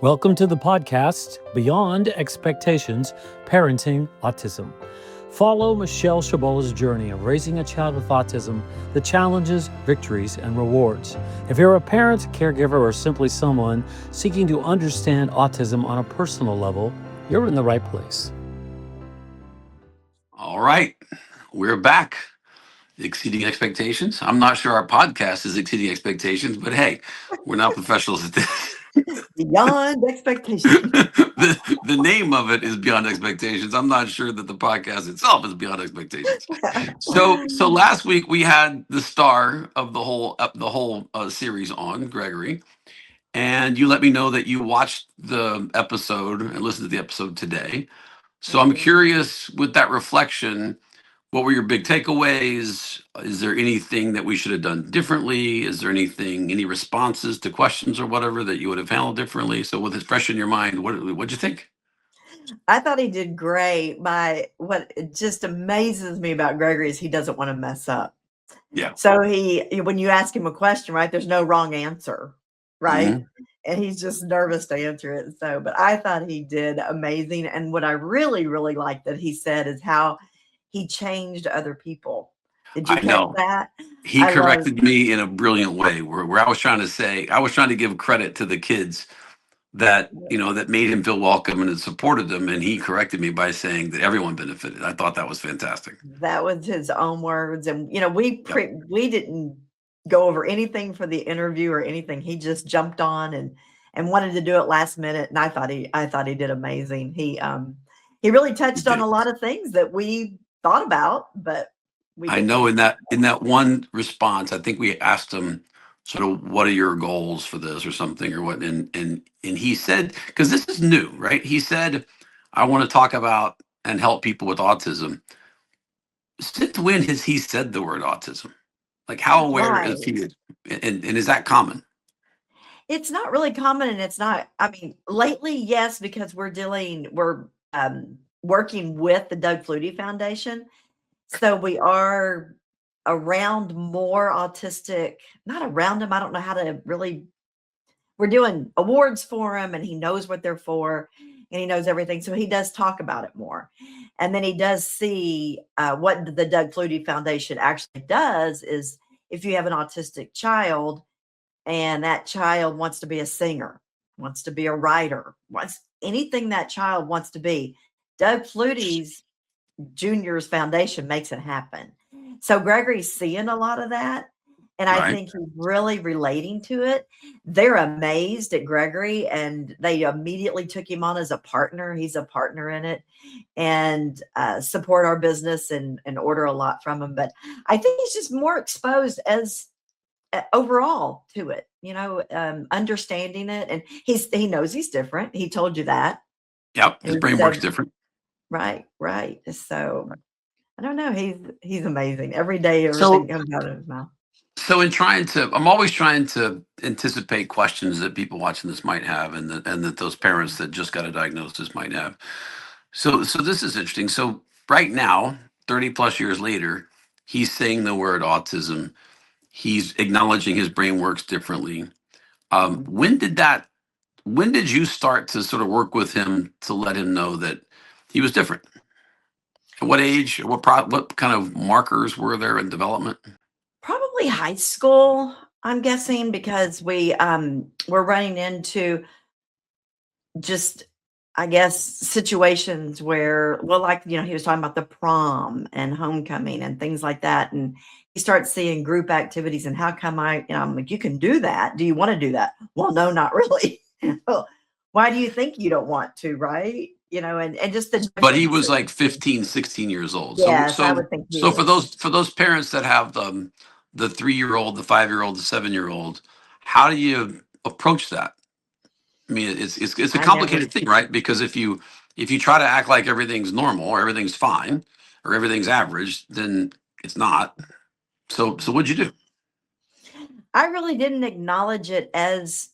Welcome to the podcast, Beyond Expectations, Parenting Autism. Follow Michelle Chabolla's journey of raising a child with autism, the challenges, victories, and rewards. If you're a parent, caregiver, or simply someone seeking to understand autism on a personal level, you're in the right place. All right, we're back. Exceeding expectations. I'm not sure our podcast is exceeding expectations, but hey, we're not professionals at this. Beyond expectations. The name of it is Beyond Expectations. I'm not sure that the podcast itself is Beyond Expectations. So last week we had the star of the whole series on, Gregory, and you let me know that you watched the episode and listened to the episode today. So I'm curious, with that reflection, what were your big takeaways? Is there anything that we should have done differently? Is there any responses to questions or whatever that you would have handled differently? So with it fresh in your mind, what'd you think? I thought he did great. What just amazes me about Gregory is he doesn't want to mess up. Yeah. So when you ask him a question, right, there's no wrong answer, right? Mhm. And he's just nervous to answer it. But I thought he did amazing. And what I really, really liked that he said is how he changed other people. Did you I catch know. that? He I love corrected me in a brilliant way where I was trying to give credit to the kids that, that made him feel welcome and had supported them. And he corrected me by saying that everyone benefited. I thought that was fantastic. that was his own words. And we Yep. we didn't go over anything for the interview or anything. He just jumped on and wanted to do it last minute. And I thought he did amazing. He really touched on a lot of things that we thought about, but we I didn't. know in that one response, I think we asked him sort of what are your goals for this or something or what, and he said, because this is new, right? He said, I want to talk about and help people with autism. Since when has he said the word autism? Like, how aware Right. is he? And is that common? It's not really common, and it's not. I mean, lately, yes, because we're working with the Doug Flutie Foundation, so we are around more autistic. Not around them. I don't know how to really. We're doing awards for him, and he knows what they're for, and he knows everything. So he does talk about it more, and then he does see what the Doug Flutie Foundation actually does is if you have an autistic child and that child wants to be a singer, wants to be a writer, wants anything that child wants to be, Doug Flutie's Junior's Foundation makes it happen. So Gregory's seeing a lot of that. And I Right. think he's really relating to it. They're amazed at Gregory and they immediately took him on as a partner. He's a partner in it and support our business and order a lot from him. But I think he's just more exposed as overall to it, understanding it. And he knows he's different. He told you that. Yep. His And brain so, works different. right. So I don't know. He's amazing. Every day So everything comes out of his mouth. So I'm always trying to anticipate questions that people watching this might have, and that those parents that just got a diagnosis might have. So this is interesting. So right now, 30 plus years later, he's saying the word autism. He's acknowledging his brain works differently. Mhm. When did you start to sort of work with him to let him know that he was different? At what age? What kind of markers were there in development? Probably high school, I'm guessing, because we're running into just, I guess, situations where, well, like, he was talking about the prom and homecoming and things like that. And he starts seeing group activities and how come I'm like, you can do that. Do you want to do that? Well, no, not really. Well, why do you think you don't want to? Right. And just the But he was differences. like 15, 16 years old. Yes, I would think he For was. those parents that have the 3-year-old, the 5-year-old, the 7-year-old, how do you approach that? I mean, it's a I never, complicated thing, right? Because if you try to act like everything's normal or everything's fine or everything's average, then it's not. So what'd you do? I really didn't acknowledge it as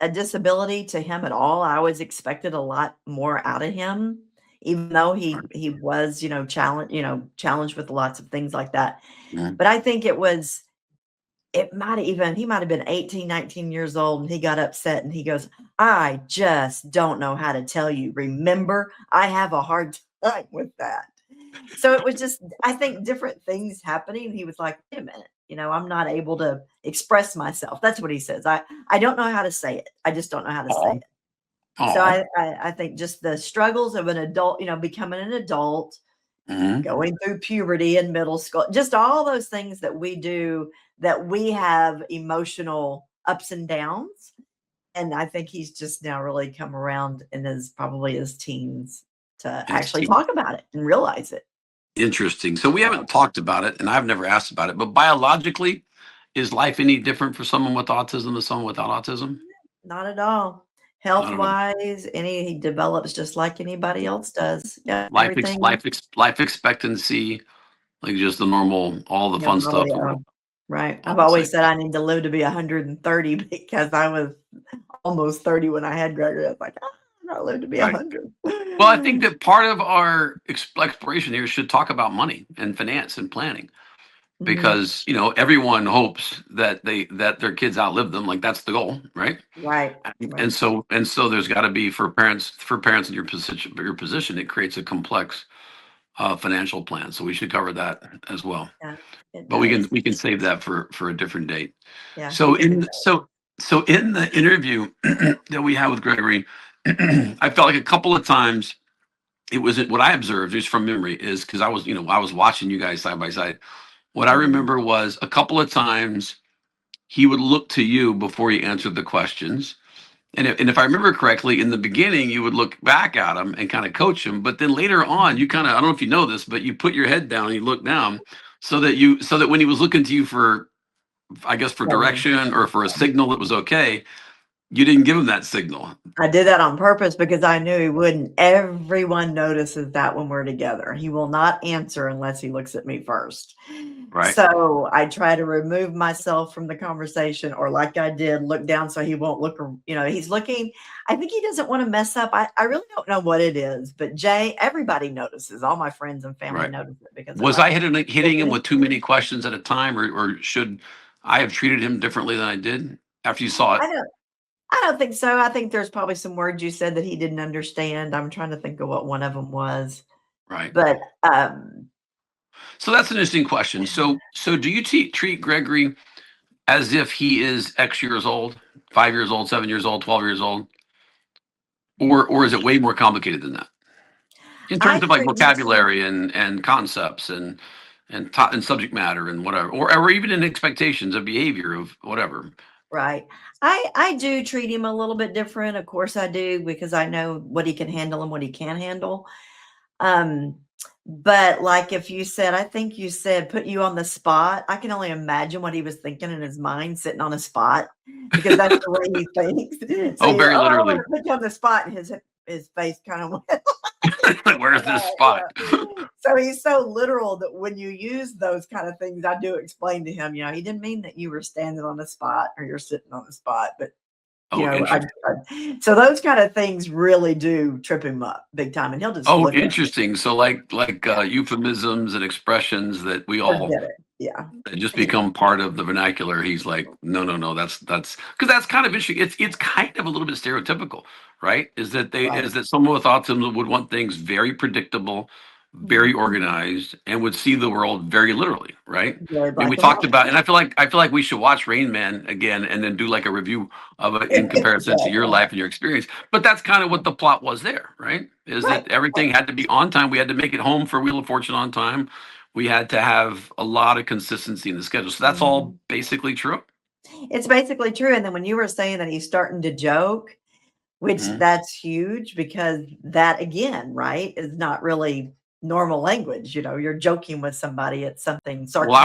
a disability to him at all. I always expected a lot more out of him, even though he was, challenged with lots of things like that. Mhm. But I think it was he might have been 18, 19 years old, and he got upset and he goes, I just don't know how to tell you. Remember, I have a hard time with that. So it was just, I think, different things happening. He was like, wait a minute, I'm not able to express myself. That's what he says. I don't know how to say it. I just don't know how to say it. So Oh, I think just the struggles of an adult, becoming an adult, going through puberty and middle school, just all those things that we do, that we have emotional ups and downs. And I think he's just now really come around in probably his teens to actually talk about it and realize it. interesting. So we haven't talked about it, and I've never asked about it. But biologically, is life any different for someone with autism than someone without autism? Not at all. Not at all. Health-wise, he develops just like anybody else does. Yeah, Life, everything. life expectancy, like just the normal, all the fun stuff. Right. all I've the always same. said I need to live to be 130 because I was almost 30 when I had Gregory. I was like, I'm not live to be Right. 100. Well, I think that part of our exploration here should talk about money and finance and planning, because everyone hopes that their kids outlive them. Like that's the goal, right? Right. And so there's got to be, for parents in your position, it creates a complex financial plan. So we should cover that as well. Yeah, it But does. we can save that for a different date. Yeah. So in the interview that we had with Gregory, I felt like a couple of times, it was what I observed, just from memory, is because I was watching you guys side by side. What I remember was a couple of times he would look to you before he answered the questions. And if I remember correctly, in the beginning, you would look back at him and kind of coach him. But then later on, you kind of, I don't know if you know this, but you put your head down and you look down, so that when he was looking to you for, I guess, for direction or for a signal that was okay, you didn't give him that signal. I did that on purpose because I knew he wouldn't. Everyone notices that when we're together. He will not answer unless he looks at me first. Right. So I try to remove myself from the conversation, or like I did, look down so he won't look, he's looking. I think he doesn't want to mess up. I really don't know what it is, but Jay, everybody notices. All my friends and family notice it because was I hitting him with too many questions at a time, or should I have treated him differently than I did after you saw it? I don't think so. I think there's probably some words you said that he didn't understand. I'm trying to think of what one of them was. Right. But so that's an interesting question. So do you treat Gregory as if he is X years old, 5 years old, 7 years old, 12 years old, or is it way more complicated than that in terms of like vocabulary and concepts and subject matter and whatever, or even in expectations of behavior of whatever? Right. I do treat him a little bit different. Of course I do, because I know what he can handle and what he can't handle. But like if you said, I think you said, put you on the spot, I can only imagine what he was thinking in his mind, sitting on a spot, because that's the way he thinks. So very literally. I'm gonna put you on the spot, and his face kind of went where's this spot? So he's so literal that when you use those kind of things, I do explain to him, he didn't mean that you were standing on the spot or you're sitting on the spot, but so those kind of things really do trip him up big time, and he'll just look interesting. So like euphemisms and expressions that we all just become part of the vernacular. He's like, no, that's because that's kind of interesting. It's kind of a little bit stereotypical, right? Is that someone with autism would want things very predictable, very organized, and would see the world very literally, right? And we talked about, and I feel like we should watch Rain Man again and then do like a review of it in comparison to your life and your experience. But that's kind of what the plot was there, right? Is that everything had to be on time. We had to make it home for Wheel of Fortune on time. We had to have a lot of consistency in the schedule. So that's all basically true. It's basically true. And then when you were saying that he's starting to joke, which that's huge, because that, again, right, is not really normal language. You're joking with somebody at something sarcastic. Well,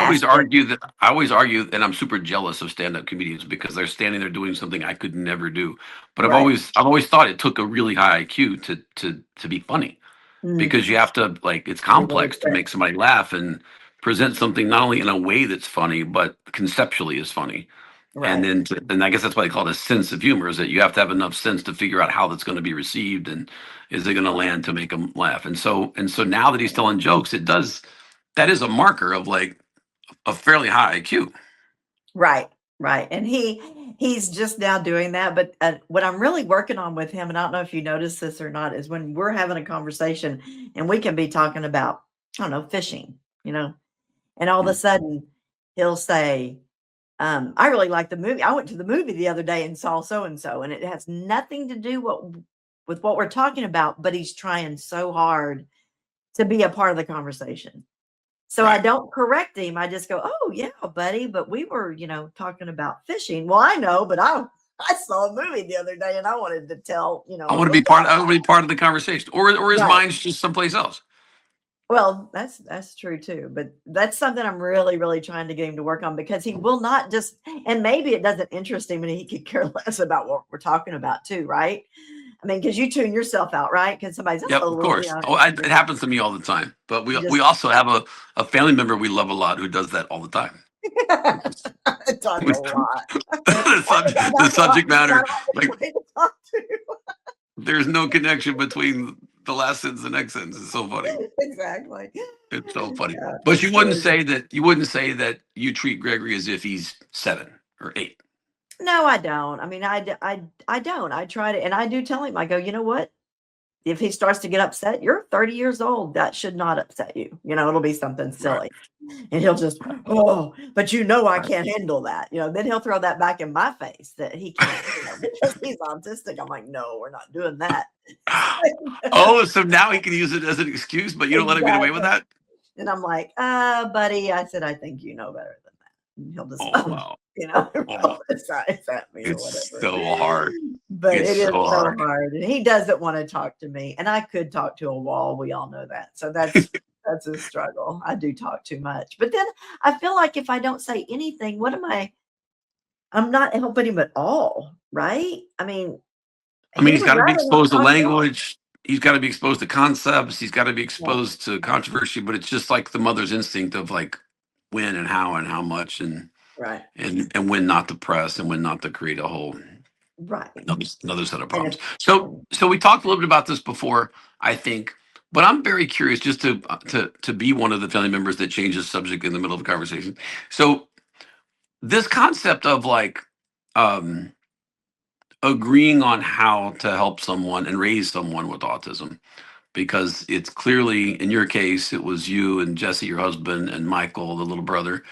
I always argue, and I'm super jealous of stand-up comedians because they're standing there doing something I could never do. But I've always thought it took a really high IQ to be funny, because you have to, like, it's complex to make somebody laugh and present something not only in a way that's funny, but conceptually is funny. Right. And then I guess that's why they call it a sense of humor, is that you have to have enough sense to figure out how that's going to be received and is it going to land to make them laugh. And so now that he's telling jokes, that is a marker of like a fairly high IQ. Right, right. And he's just now doing that. But what I'm really working on with him, and I don't know if you notice this or not, is when we're having a conversation and we can be talking about, I don't know, fishing, and all of a sudden he'll say, I really like the movie. I went to the movie the other day and saw so and so, and it has nothing to do with what we're talking about, but he's trying so hard to be a part of the conversation. So I Right. don't correct him. I just go, "Oh, yeah, buddy, but we were, talking about fishing." Well, I know, but I saw a movie the other day and I wanted to tell, I a want to little be bit part. I about want to be part of the conversation, or his Right. mind's just someplace else. Well, that's true too, but that's something I'm really, really trying to get him to work on because he will not just and maybe it doesn't interest him and he could care less about what we're talking about too, right? I mean, because you tune yourself out, right? Because somebody's, Yep, of oh, course. Oh, it happens to me all the time. But you we just also have a family member we love a lot who does that all the time. talk a lot. The subject matter, like Way to talk to. there's no connection between the last sentence and the next sentence. It's so funny. Exactly. It's so funny. Yeah, But it's silly. you wouldn't say that you treat Gregory as if he's 7 or 8. No, I don't. I mean, I don't. I try to, and I do tell him, I go, you know what? If he starts to get upset, you're 30 years old. That should not upset you. It'll be something Right. silly. And he'll just, oh, but I Right. can't handle that. Then he'll throw that back in my face that he can't, because he's autistic. I'm like, no, we're not doing that. Oh, so now he can use it as an excuse, but you don't let him get away with Exactly. that? And I'm like, buddy, I said, I think you know better than that. And he'll just, Oh, wow. Oh, it's at me or it's whatever. so hard. But It's it is so so hard. hard. And he doesn't want to talk to me. And I could talk to a wall. We all know that. So that's a struggle. I do talk too much. But then I feel like if I don't say anything, I'm not helping him at all. Right? I mean, I mean, he he's would got to be rather not exposed to talk at all. language. He's got to be exposed to concepts. He's got to be Yeah. exposed to controversy. But it's just like the mother's instinct of like when and how much Right. and when not to press and when not to create a whole Right. another set of And problems. So we talked a little bit about this before, I think. But I'm very curious just to be one of the family members that changes subject in the middle of a conversation. So this concept of like um, agreeing on how to help someone and raise someone with autism, because it's clearly in your case it was you and Jesse, your husband, and Michael, the little brother,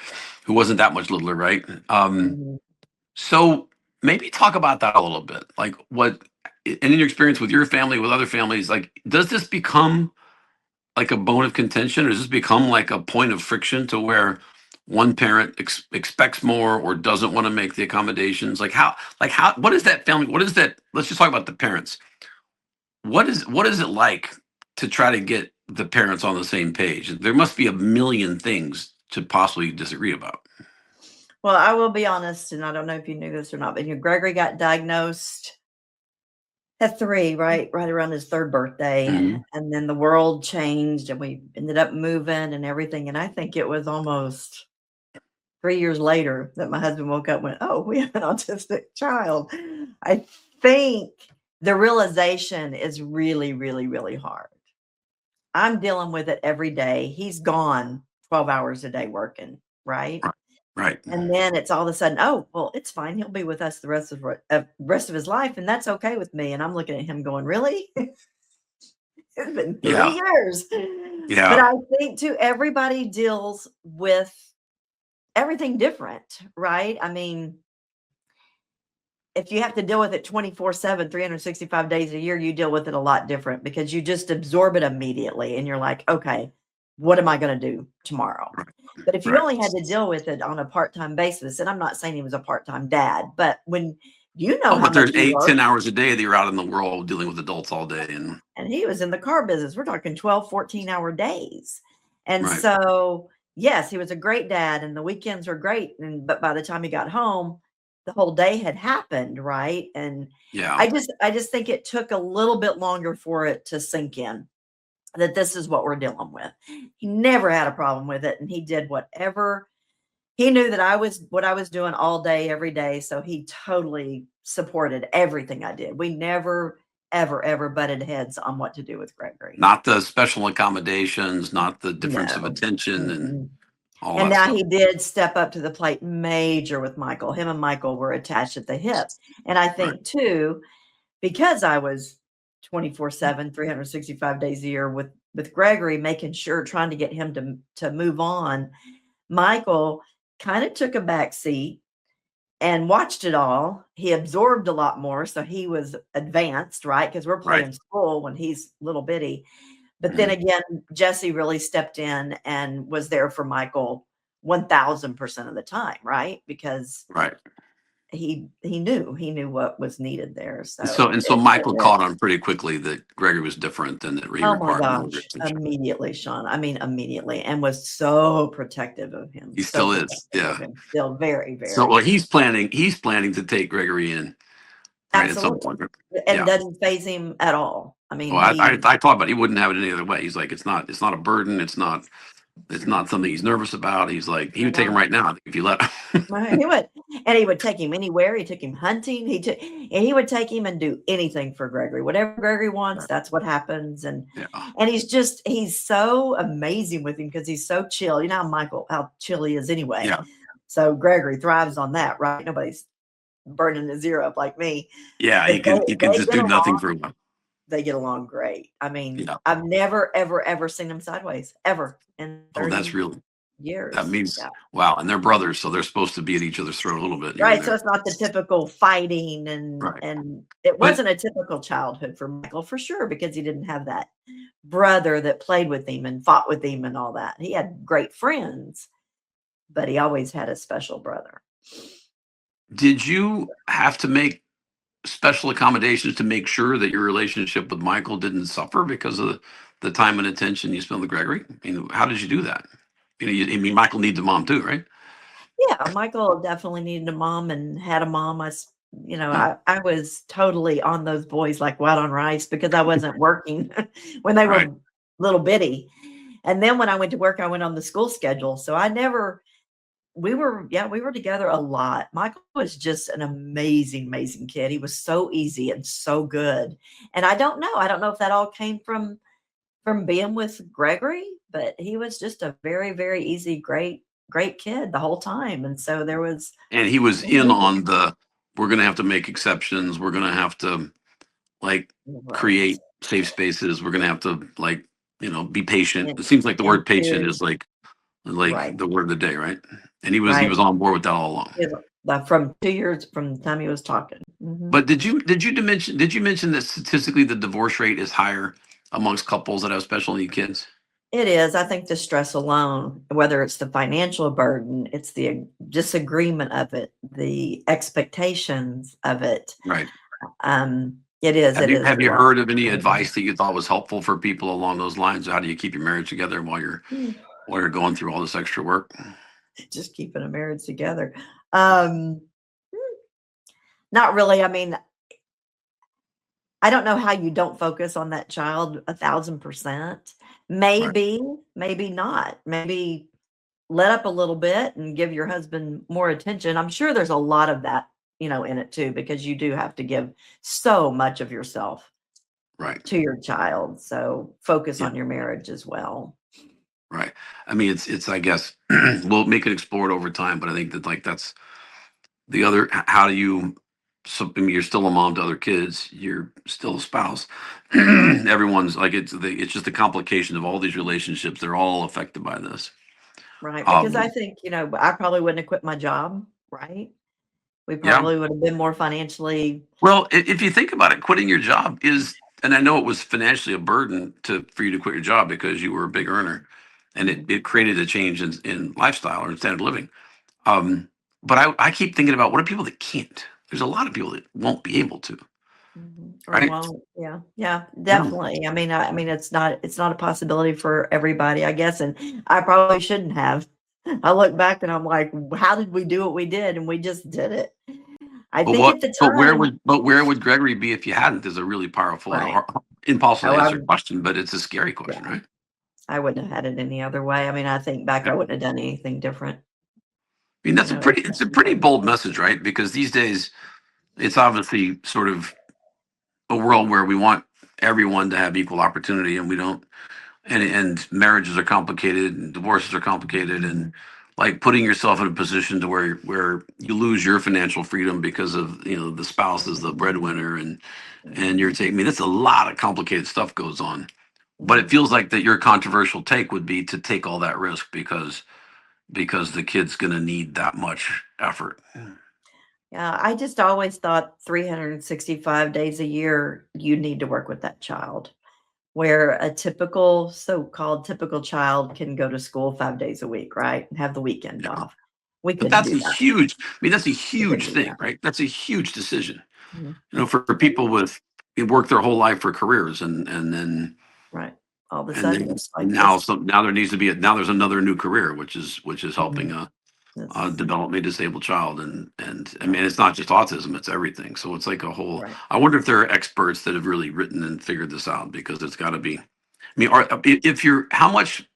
who wasn't that much littler, right? Mhm. So maybe talk about that a little bit, like what, and in your experience with your family, with other families, like does this become like a bone of contention, or does this become like a point of friction to where one parent expects more or doesn't want to make the accommodations? Like how what is that family, what is that, let's just talk about the parents. What is it like to try to get the parents on the same page? There must be a million things to possibly disagree about. Well, I will be honest, and I don't know if you knew this or not, but Gregory got diagnosed at 3, right around his 3rd birthday, Mhm. and then the world changed, and we ended up moving and everything, and I think it was almost 3 years later that my husband woke up and went, "Oh, we have an autistic child." I think the realization is really, really, really hard. I'm dealing with it every day. He's gone 12 hours a day working, right? Right. Right. And then it's all of a sudden, "Oh, well, it's fine. He'll be with us the rest of his life, and that's okay with me." And I'm looking at him going, "Really? It's been 3 Yeah. years." But Yeah. I think too, everybody deals with everything different, right? I mean, if you have to deal with it 24/7, 365 days a year, you deal with it a lot different because you just absorb it immediately and you're like, "Okay, what am I gonna do tomorrow?" Right. But if you Right. only had to deal with it on a part-time basis, and I'm not saying he was a part-time dad, but when you know Oh, how but much there's he 8, 10 works, hours a day that you're out in the world dealing with adults all day, and and he was in the car business. We're talking 12, 14-hour days. And right. so, yes, he was a great dad and the weekends were great. But by the time he got home, the whole day had happened, right? And Yeah. I just think it took a little bit longer for it to sink in that this is what we're dealing with. He never had a problem with it and he did whatever he knew that I was what I was doing all day, every day. So he totally supported everything I did. We never, ever, ever butted heads on what to do with Gregory. Not the special accommodations, not the difference of No. attention, and Mm-mm. all And that now stuff. he did step up to the plate major with Michael. Him and Michael were attached at the hip. And I Right. think too, because I was 24/7, 365 days a year with Gregory, making sure, trying to get him to move on, Michael kind of took a back seat and watched it all. He absorbed a lot more, so he was advanced, right? Because we're Right. playing school when he's little bitty. But then Mhm. again, Jesse really stepped in and was there for Michael 1000% of the time, right? Because Right. he knew what was needed there. And So so Michael it caught on pretty quickly that Gregory was different and that he oh my required more of your gosh, attention. immediately, Sean. I mean, immediately, and was so protective of him, He so still is. protective of Yeah. him. Still very, So very. well, he's planning to take Gregory in, right, at some Absolutely. point. And Yeah. doesn't phase him at all. I mean, Well, I thought about it. He wouldn't have it any other way. He's like, it's not a burden. It's not something he's nervous about. He's like, he I would take him know. right now if you let him. Right, he would, and he would take him anywhere. He took him hunting. And he would take him and do anything for Gregory. Whatever Gregory wants, that's what happens. Yeah. And he's so amazing with him because he's so chill. You know how Michael, how chill he is anyway. Yeah. So Gregory thrives on that, right? Nobody's burning his ear up like me. Yeah. But He can they just get do nothing along. for a while. They get along great. I mean, Yeah. I've never, ever, ever seen them sideways ever in Oh, that's 30 really, that years. means, Yeah. wow. And they're brothers. So they're supposed to be at each other's throat a little bit here and Right, so there. it's not the typical fighting Right. and it But wasn't a typical childhood for Michael for sure because he didn't have that brother that played with him and fought with him and all that. He had great friends, but he always had a special brother. did you have to make special accommodations to make sure that your relationship with Michael didn't suffer because of the time and attention you spent with Gregory? I mean, how did you do that? I mean, Michael needs a mom too, right? Yeah, Michael definitely needed a mom and had a mom. Hmm. I was totally on those boys like white on rice because I wasn't working when they Right. were little bitty. And then when I went to work, I went on the school schedule. So I never we were together a lot. Michael was just an amazing, amazing kid. He was so easy and so good. And I don't know. I don't know if that all came from being with Gregory, but he was just a very, very easy, great, great kid the whole time. And so there was And he was in on we're going to have to make exceptions. We're going to have to like right. create safe spaces. We're going to have to like, be patient. And It seems like the and word patient two, is like right, the word of the day, right? And he was right. on board with that all along. From 2 years from the time he was talking. But did you mention that statistically the divorce rate is higher amongst couples that have special need kids? It is. I think the stress alone, whether it's the financial burden, it's the disagreement of it, the expectations of it. Right. It is. Have It you is a have you lot. heard of any advice that you thought was helpful for people along those lines? How do you keep your marriage together while you're going through all this extra work? Just keeping a marriage together. Um, Not really. I mean, I don't know how you don't focus on that child 1000%. Right. Maybe, maybe not. Maybe let up a little bit and give your husband more attention. I'm sure there's a lot of that, in it too, because you do have to give so much of yourself Right. to your child. So focus Yeah. on your marriage as well. Right. I mean, it's I guess we'll make it explored over time, but I think that like that's the other. How do you? So I mean, you're still a mom to other kids. You're still a spouse. Everyone's like it's just a complication of all these relationships. They're all affected by this. Right. Because I Um, think, I probably wouldn't have quit my job. Right. We yeah. probably would have been more financially. Well, if you think about it, quitting your job and I know it was financially a burden for you to quit your job because you were a big earner, and it, Mhm, it created a change in lifestyle or standard of living. Um, but I keep thinking about what are people that can't. There's a lot of people that won't be able to, or right? won't. Yeah. Yeah, Yeah. definitely. I mean, it's not a possibility for everybody, I guess. And I probably shouldn't have. I look back and I'm like, how did we do what we did? And we just did it. I But think what? at the But where time, would? But where would Gregory be if you hadn't? Is a really powerful and right. impossible Oh, to answer question, but it's a scary question, yeah, right? I wouldn't have had it any other way. I mean, I think back, Yeah. I wouldn't have done anything different. I mean, It's it's a pretty bold message, right? Because these days it's obviously sort of a world where we want everyone to have equal opportunity, and we don't and marriages are complicated and divorces are complicated, and like putting yourself in a position to where you lose your financial freedom because of the spouse is the breadwinner, and you're taking, I mean, that's a lot of complicated stuff goes on. But it feels like that your controversial take would be to take all that risk because the kid's going to need that much effort. Yeah, I just always thought 365 days a year, you need to work with that child. Where a typical, so-called typical child can go to school 5 days a week, right? And have the weekend Yeah. off. We But couldn't that's do a that. huge, I mean, that's a We couldn't huge do thing, that. right? That's a huge decision. Mhm. For people with who work their whole life for careers, Right. All of a and sudden, then it's like this. now there needs to be now there's another new career, which is helping Mhm. a This developmentally disabled child, and I right, mean, it's not just autism, it's everything. So it's like a whole. right. I wonder if there are experts that have really written and figured this out, because it's got to be. I mean, if you're how much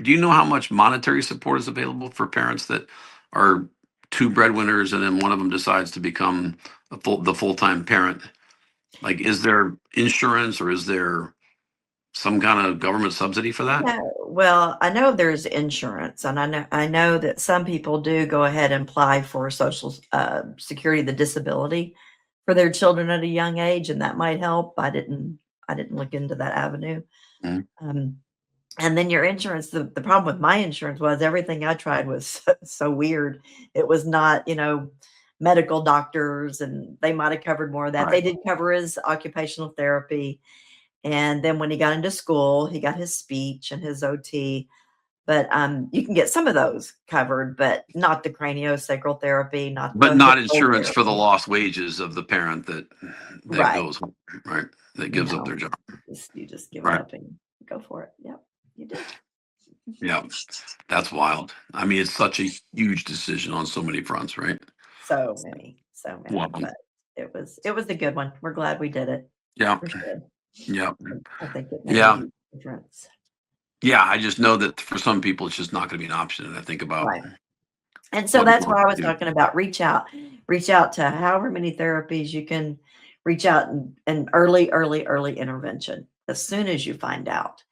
do you know how much monetary support is available for parents that are two breadwinners and then one of them decides to become the full-time parent? Like, is there insurance, or is there some kind of government subsidy for that? Yeah, well, I know there's insurance, and I know that some people do go ahead and apply for Social Security, the disability for their children at a young age, and that might help. I didn't look into that avenue. Mhm. Um, and then your insurance, the problem with my insurance was everything I tried was so weird. It was not, medical doctors, and they might have covered more of that. They Right. did cover his occupational therapy, and then when he got into school, he got his speech and his OT. But you can get some of those covered, but not the craniosacral therapy, not But the hip not hole insurance for the therapy. lost wages of the parent that Right. goes, right, that gives up No, their job. you just give it Right. up and go for it. Yep, you do. Yeah. That's wild. I mean, it's such a huge decision on so many fronts, right? So many, Wow. but it was a good one. We're glad we did it Yeah. for sure. Yeah. I think it made a Yeah. huge difference. Yeah. I just know that for some people, it's just not going to be an option. And I think about Right. And so what that's not why I was to do. talking about reach out to however many therapies you can reach out, and early intervention as soon as you find out.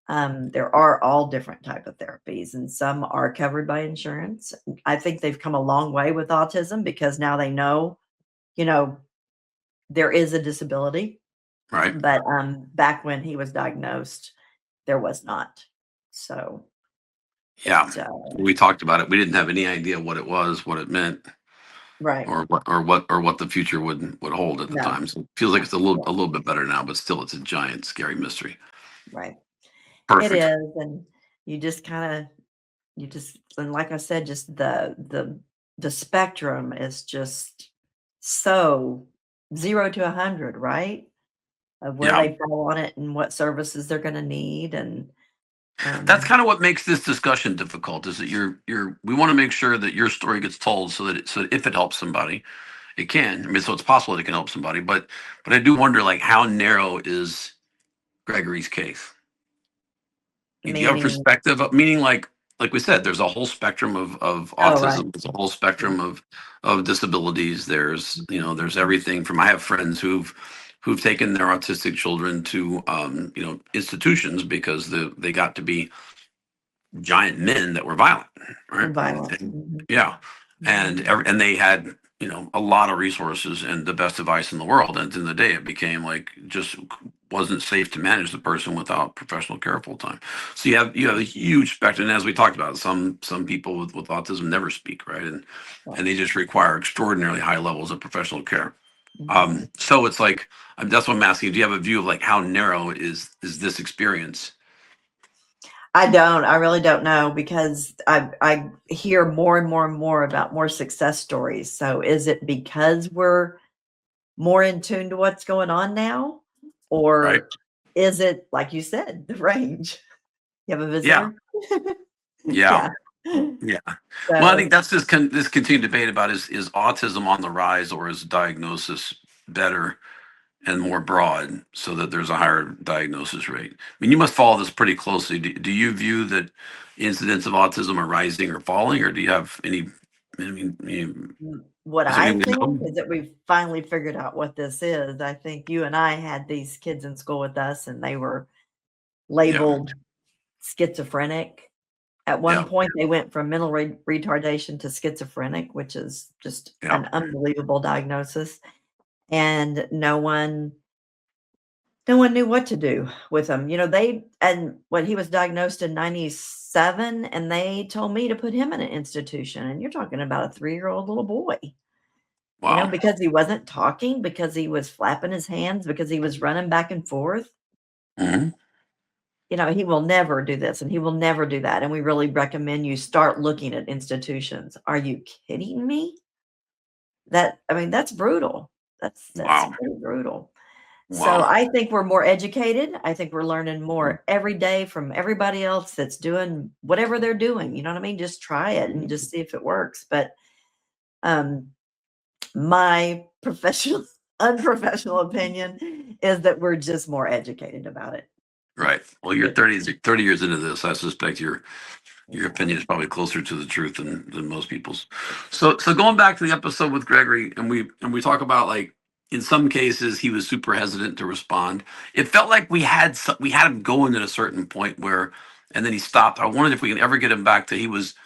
There are all different type of therapies, and some are covered by insurance. I think they've come a long way with autism because now they know, you know, there is a disability, Right. but back when he was diagnosed, there was not. So Yeah. it We talked about it. We didn't have any idea what it was, what it meant, right. or what the future would hold at the No, time. So it feels like no, it's a little bit better now, but still, it's a giant, scary mystery. right. It Perfect. is, and you just kind of you just and like I said, just the spectrum is just so 0 to 100, right? Of where Yeah. they fall on it and what services they're gonna need, and, That's um kind of what makes this discussion difficult, is that we want to make sure that your story gets told, so that if it helps somebody, it can. I mean, so it's possible that it can help somebody, but I do wonder, like, how narrow is Gregory's case? Do you have a meaning perspective of, meaning, like we said, there's a whole spectrum of oh, right. autism. There's a whole Mhm, spectrum of disabilities. There's mhm, everything from, I have friends who've taken their autistic children to institutions because they got to be giant men that were violent, right? violent. And, Mhm, yeah, and mhm. and they had a lot of resources and the best advice in the world. And at the end of the day, it became like just wasn't safe to manage the person without professional care full time. So you have a huge spectrum. And as we talked about, some people with autism never speak, right? And Right. they just require extraordinarily high levels of professional care. Mhm. So it's like, that's what I'm asking. Do you have a view of, like, how narrow is this experience? I don't. I really don't know because I hear more and more and more about more success stories. So is it because we're more in tune to what's going on now? Right. Or is it, like you said, the range? You have a Yeah. visitor? Yeah. Yeah. Yeah. Well, I think So, that's this continued debate about, is autism on the rise, or is diagnosis better and more broad, so that there's a higher diagnosis rate? I mean, you must follow this pretty closely. Do you view that incidents of autism are rising or falling, or do you have any? what Is there I any way to think know? is that we've finally figured out what this is. I think you and I had these kids in school with us, and they were labeled schizophrenic. At one Yeah. point, they went from mental retardation to schizophrenic, which is just Yeah. an unbelievable diagnosis. And no one knew what to do with him. He was diagnosed in 97, and they told me to put him in an institution. And you're talking about a 3-year-old little boy, Wow. because he wasn't talking, because he was flapping his hands, because he was running back and forth. Hmm. He will never do this and he will never do that. And we really recommend you start looking at institutions. Are you kidding me? That's brutal. That's Wow. pretty brutal. So Wow. I think we're more educated. I think we're learning more every day from everybody else that's doing whatever they're doing. You know what I mean? Just try it and just see if it works. But my unprofessional opinion is that we're just more educated about it. Right. Well, you're 30 years into this. I suspect your opinion is probably closer to the truth than most people's. So going back to the episode with Gregory, and we talk about, like, in some cases he was super hesitant to respond. It felt like we had him going at a certain point where, and then he stopped. I wondered if we can ever get him back to he was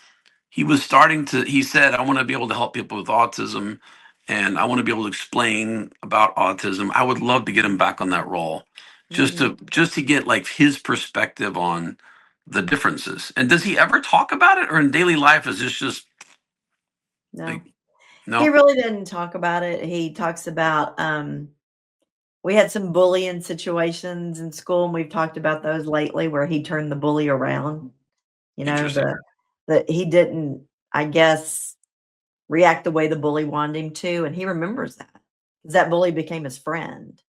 starting to, he said, I want to be able to help people with autism, and I want to be able to explain about autism. I would love to get him back on that role, just to get, like, his perspective on the differences. And does he ever talk about it, or in daily life is this just No. like, He no? really didn't talk about it. He talks about we had some bullying situations in school, and we've talked about those lately where he turned the bully around. Interesting. He didn't, I guess, react the way the bully wanted him to, and he remembers that. 'Cause that bully became his friend.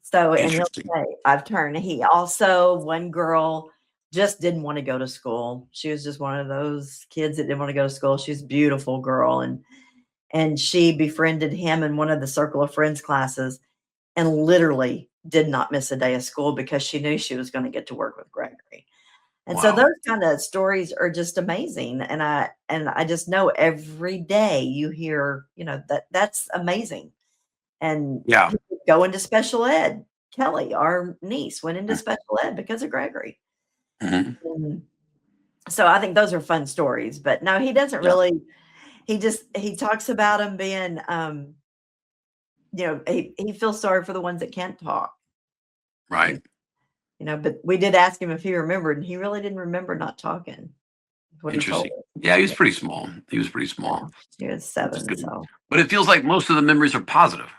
So, and he'll Interesting. say, I've turned. He also, one girl just didn't want to go to school. She was just one of those kids that didn't want to go to school. She's a beautiful girl, and she befriended him in one of the Circle of Friends classes, and literally did not miss a day of school because she knew she was going to get to work with Gregory. And so Wow. those kind of stories are just amazing. And I just know every day you hear, that's amazing. And Yeah. people go into special ed. Kelly, our niece, went into special ed because of Gregory. Hmm. And so I think those are fun stories. But no, he doesn't Yeah. really. He talks about him being, he feels sorry for the ones that can't talk. Right. But we did ask him if he remembered, and he really didn't remember not talking. What he told Interesting. us. Yeah, he was pretty small. He was pretty Yeah, small. he was Which is 7, good. so. But it feels like most of the memories are positive.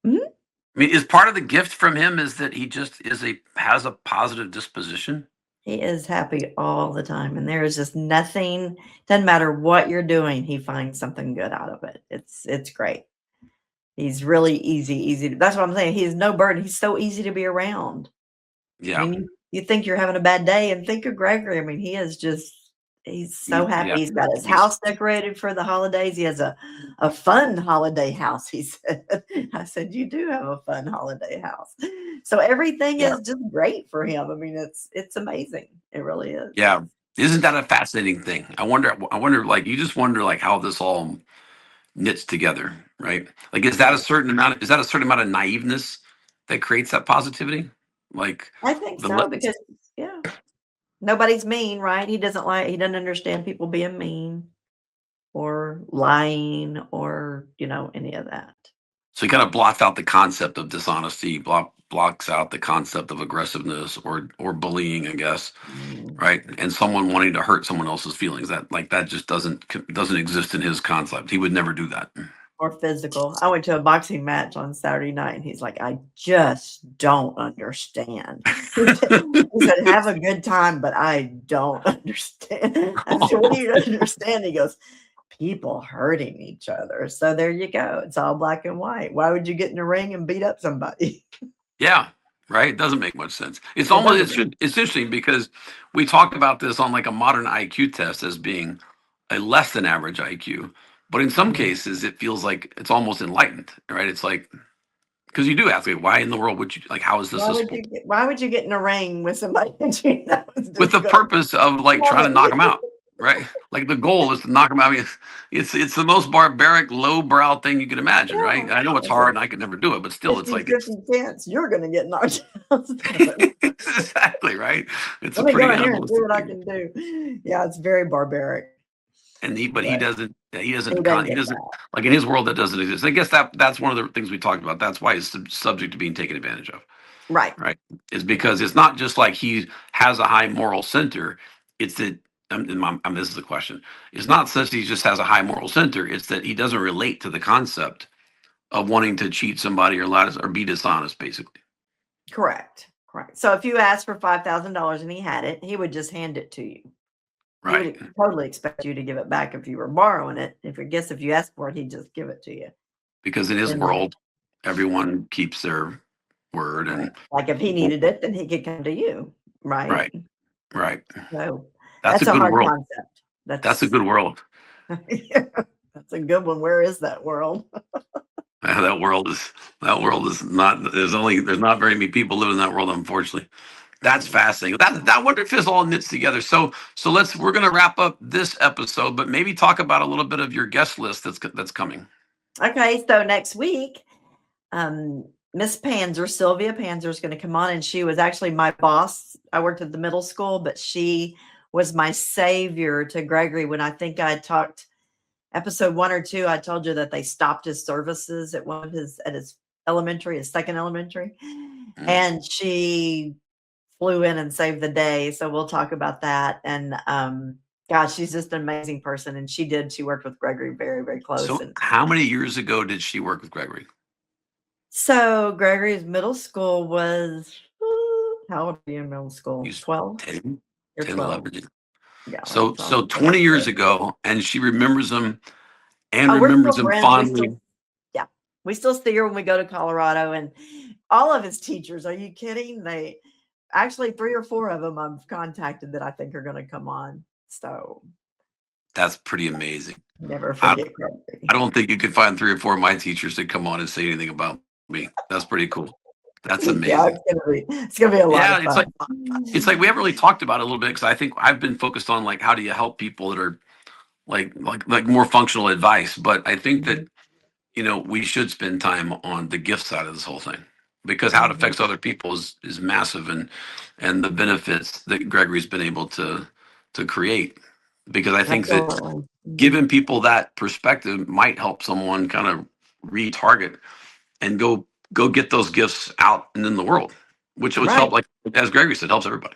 Mhm. I mean, is part of the gift from him is that he just has a positive disposition? He is happy all the time, and there is just nothing, doesn't matter what you're doing, he finds something good out of it. It's great. He's really easy to, that's what I'm saying, he's no burden, he's so easy to be around. I Yeah. mean, you think you're having a bad day, and think of Gregory. I mean, he's so happy. Yeah. He's got his house decorated for the holidays. He has a fun holiday house, he said. I said, you do have a fun holiday house. So everything Yeah. is just great for him. I mean, it's amazing. It really is. Yeah. Isn't that a fascinating thing? I wonder, like, you just wonder, like, how this all knits together, right? Like, is that a certain amount of naiveness that creates that positivity? Like, I think the so, because yeah, nobody's mean, right? He doesn't understand people being mean or lying or, any of that. so he kind of blots out the concept of dishonesty, blocks out the concept of aggressiveness or bullying, I guess, Mm. right? And someone wanting to hurt someone else's feelings, that just doesn't exist in his concept. He would never do that. Or physical. I went to a boxing match on Saturday night, and he's like, I just don't understand. He said, have a good time, but I don't understand. I said, what do you understand? He goes, people hurting each other. So there you go. It's all black and white. Why would you get in a ring and beat up somebody? Yeah, right. It doesn't make much sense. It's It almost doesn't. it's interesting because we talk about this on, like, a modern IQ test as being a less than average IQ, but in some cases it feels like it's almost enlightened, right? It's like, because you do ask, like, why in the world would you, like, how is this a sport? Why would you get in a ring with somebody that you know is With just the gonna purpose of, like, trying to plummet knock you? them out. right? Like the goal is to knock them out. I mean, it's the most barbaric, lowbrow thing you can imagine, right? Yeah. I know it's It's a hard and I could never do it, but still, it's like it's 50-50 chance you're going to get knocked out. exactly right. It's a Let me go pretty in here and see animalistic what I thing. can do. Yeah, it's very barbaric, And but but he he doesn't doesn't he get doesn't that. like in his world that doesn't exist. I guess that's one of the things we talked about. That's why it's subject to being taken advantage of, Right. right? Is because it's not just like he has a high moral center. It's that this is the question. It's not such that he just has a high moral center. It's that he doesn't relate to the concept of wanting to cheat somebody or lie or be dishonest, basically. Correct. Correct. So if you asked for $5,000 and he had it, he would just hand it to you. He Right. would totally expect you to give it back if you were borrowing it. If you asked for it, he'd just give it to you. Because in his And world, everyone keeps their word right. and Like if he needed it, then he could come to you. Right. right. So That's a that's a good hard world. concept. That's a good world. That's a good one. Where is that world? That world is not. There's not very many people living in that world, unfortunately. That's fascinating. I wonder if this all knits together. So we're going to wrap up this episode, but maybe talk about a little bit of your guest list that's coming. Okay, so next week, Miss Panzer, Sylvia Panzer, is going to come on, and she was actually my boss. I worked at the middle school, but she was my savior to Gregory when I think I talked episode 1 or 2. I told you that they stopped his services at his elementary, his second elementary, and she flew in and saved the day. So we'll talk about that. And gosh, she's just an amazing person, and she worked with Gregory very, very close. So, And how many years ago did she work with Gregory? so Gregory's middle school was, how old are you in middle school? He's 12? 10, You're 10, 12. 11. Yeah. So Like 12. 20 years ago, and she remembers him and Oh, we're remembers still him friends. fondly. Yeah. We still see her when we go to Colorado, and all of his teachers. Are you kidding? They actually 3 or 4 of them I've contacted that I think are going to come on. So That's pretty amazing. never forget Gregory. I don't think you could find 3 or 4 of my teachers to come on and say anything about me. That's pretty cool. That's amazing. Yeah, it's gonna be a lot of fun. It's like we haven't really talked about it a little bit because I think I've been focused on like how do you help people that are like more functional advice. But I think that we should spend time on the gift side of this whole thing because how it affects other people is massive and the benefits that Gregory's been able to create. Because I think that giving people that perspective might help someone kind of retarget and go get those gifts out and in the world, which would help, like as Gregory said, helps everybody.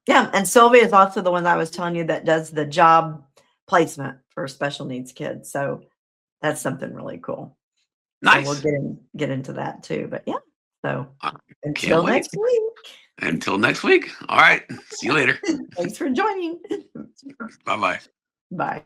Yeah, and Sylvia is also the one that I was telling you that does the job placement for special needs kids. So that's something really cool. Nice. So we'll get into that too. But yeah, so until next week. Until next week. All right. See you later. Thanks for joining. Bye-bye. Bye.